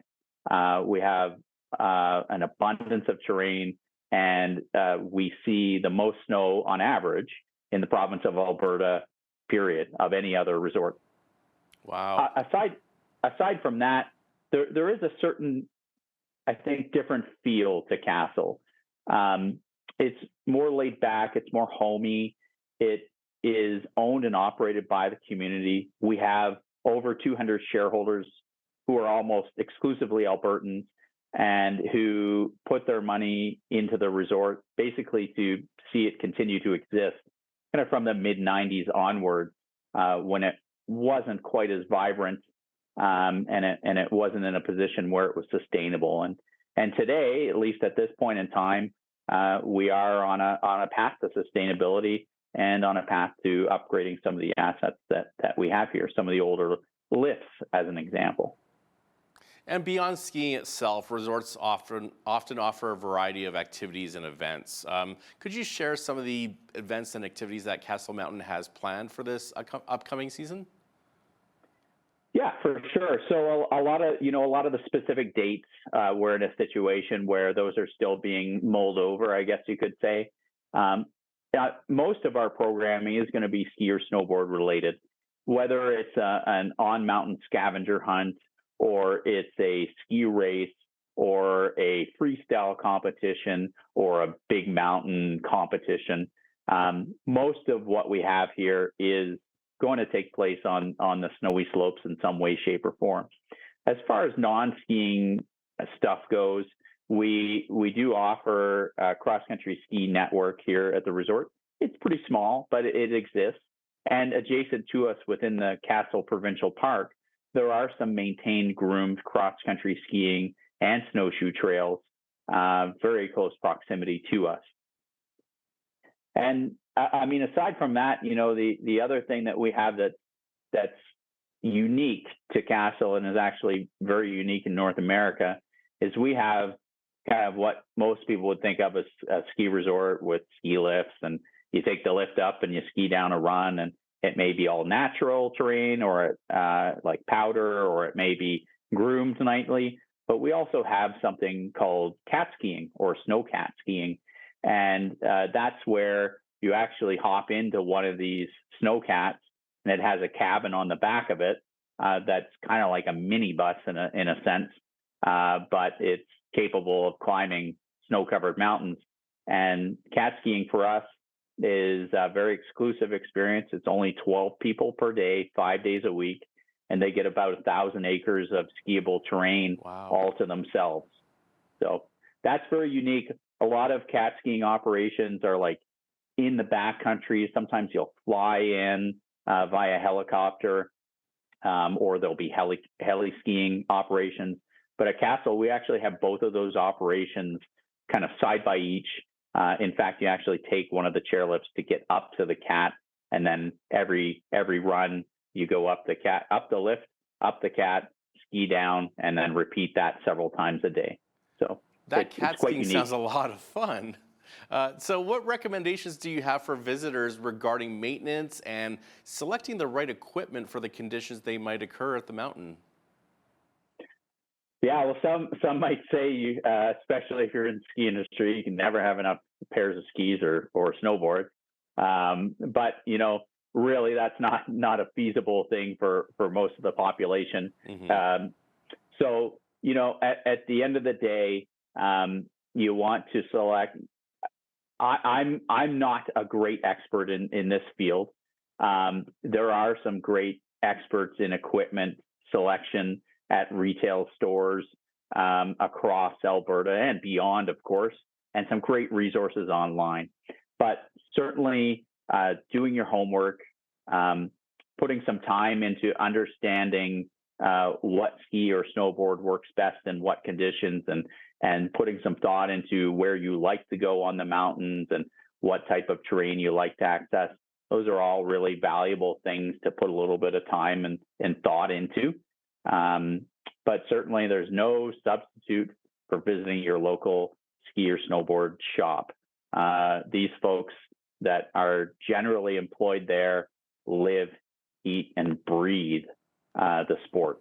We have an abundance of terrain, and we see the most snow on average in the province of Alberta, period, of any other resort. Wow. Aside from that, there is a certain, I think, different feel to Castle. It's more laid back, it's more homey. It is owned and operated by the community. We have over 200 shareholders who are almost exclusively Albertans and who put their money into the resort basically to see it continue to exist kind of from the mid-90s onward, when it wasn't quite as vibrant and it wasn't in a position where it was sustainable. And today, at least at this point in time, we are on a path to sustainability and on a path to upgrading some of the assets that we have here, some of the older lifts, as an example. And beyond skiing itself, resorts often offer a variety of activities and events. Could you share some of the events and activities that Castle Mountain has planned for this upcoming season? Yeah, for sure. So a lot of the specific dates, we're in a situation where those are still being mulled over, I guess you could say. Most of our programming is going to be ski or snowboard related, whether it's an on-mountain scavenger hunt, or it's a ski race, or a freestyle competition, or a big mountain competition. Most of what we have here is going to take place on the snowy slopes in some way, shape, or form. As far as non-skiing stuff goes, we do offer a cross-country ski network here at the resort. It's pretty small, but it exists. And adjacent to us within the Castle Provincial Park, there are some maintained, groomed cross-country skiing and snowshoe trails, very close proximity to us. And I mean, aside from that, the other thing that we have that's unique to Castle and is actually very unique in North America is we have kind of what most people would think of as a ski resort with ski lifts, and you take the lift up and you ski down a run, and it may be all natural terrain or like powder, or it may be groomed nightly. But we also have something called cat skiing or snow cat skiing. And that's where you actually hop into one of these snow cats, and it has a cabin on the back of it that's kind of like a minibus in a sense, but it's capable of climbing snow-covered mountains. And cat skiing for us is a very exclusive experience. It's only 12 people per day, 5 days a week, and they get about 1,000 acres of skiable terrain all to themselves. So that's very unique. A lot of cat skiing operations are like in the backcountry. Sometimes you'll fly in via helicopter, or there'll be heli skiing operations. But at Castle, we actually have both of those operations kind of side by each. In fact, you actually take one of the chairlifts to get up to the cat, and then every run you go up the lift, up the cat, ski down, and then repeat that several times a day. So that cat skiing sounds a lot of fun. So what recommendations do you have for visitors regarding maintenance and selecting the right equipment for the conditions they might occur at the mountain? Yeah, well, some might say, especially if you're in the ski industry, you can never have enough pairs of skis or snowboard. But really, that's not a feasible thing for most of the population. Mm-hmm. So at the end of the day, you want to select. I'm not a great expert in this field. There are some great experts in equipment selection at retail stores across Alberta and beyond, of course, and some great resources online. But certainly doing your homework, putting some time into understanding what ski or snowboard works best in what conditions, and putting some thought into where you like to go on the mountains and what type of terrain you like to access. Those are all really valuable things to put a little bit of time and thought into. But certainly there's no substitute for visiting your local ski or snowboard shop. These folks that are generally employed there live, eat, and breathe the sport.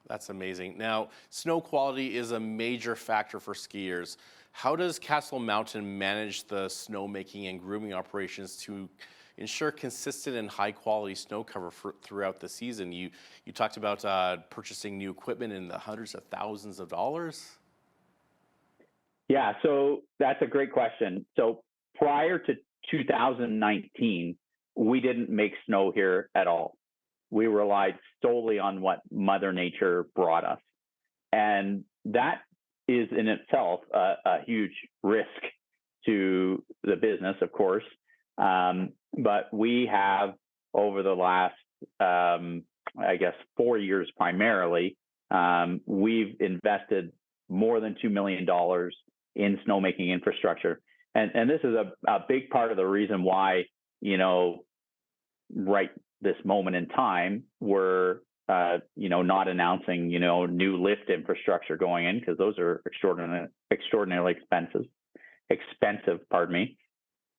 That's amazing. Now, snow quality is a major factor for skiers. How does Castle Mountain manage the snowmaking and grooming operations to ensure consistent and high quality snow cover throughout the season? You talked about purchasing new equipment in the hundreds of thousands of dollars. Yeah, so that's a great question. So prior to 2019, we didn't make snow here at all. We relied solely on what Mother Nature brought us. And that is in itself a huge risk to the business, of course. But we have, over the last I guess, 4 years primarily, we've invested more than $2 million in snowmaking infrastructure. And this is a big part of the reason why, right this moment in time, we're, not announcing, new lift infrastructure going in, because those are extraordinarily expensive, pardon me.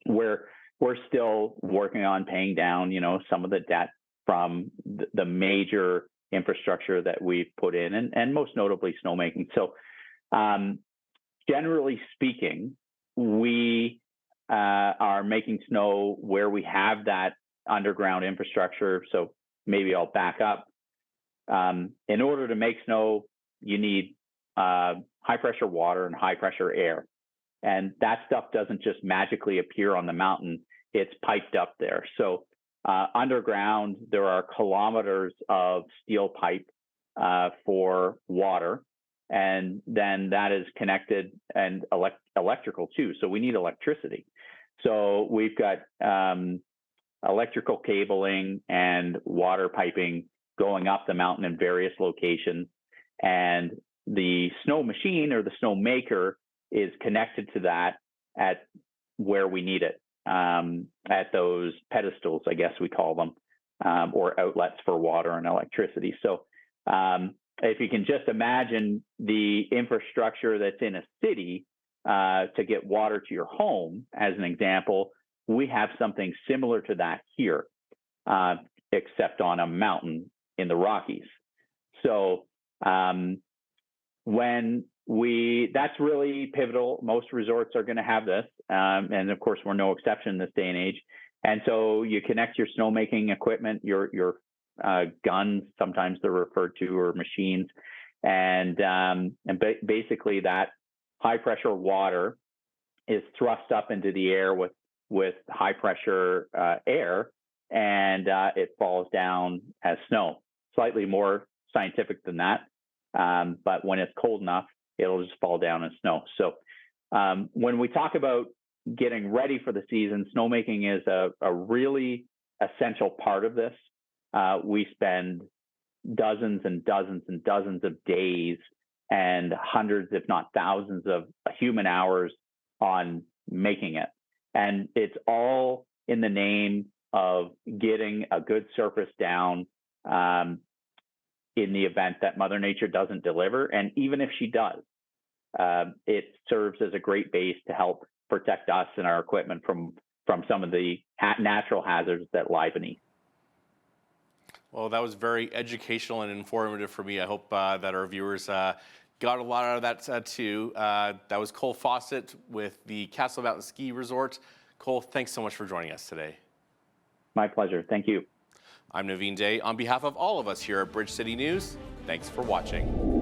We're still working on paying down, some of the debt from the major infrastructure that we've put in, and most notably snowmaking. So generally speaking, we are making snow where we have that underground infrastructure. So maybe I'll back up. In order to make snow, you need high pressure water and high pressure air. And that stuff doesn't just magically appear on the mountain. It's piped up there. So underground, there are kilometers of steel pipe for water. And then that is connected and electrical too. So we need electricity. So we've got electrical cabling and water piping going up the mountain in various locations. And the snow machine or the snow maker is connected to that at where we need it, at those pedestals, I guess we call them, or outlets for water and electricity. So if you can just imagine the infrastructure that's in a city to get water to your home, as an example, we have something similar to that here, except on a mountain in the Rockies. So that's really pivotal. Most resorts are going to have this. And of course, we're no exception in this day and age. And so you connect your snowmaking equipment, your guns, sometimes they're referred to, or machines. And basically that high pressure water is thrust up into the air with high pressure air, and it falls down as snow. Slightly more scientific than that. But when it's cold enough, it'll just fall down as snow. So when we talk about getting ready for the season, snowmaking is a really essential part of this. We spend dozens and dozens and dozens of days and hundreds, if not thousands, of human hours on making it. And it's all in the name of getting a good surface down in the event that Mother Nature doesn't deliver. And even if she does, it serves as a great base to help protect us and our equipment from some of the natural hazards that lie beneath. Well, that was very educational and informative for me. I hope that our viewers got a lot out of that too. That was Cole Fawcett with the Castle Mountain Ski Resort. Cole, thanks so much for joining us today. My pleasure. Thank you. I'm Naveen Day. On behalf of all of us here at Bridge City News, thanks for watching.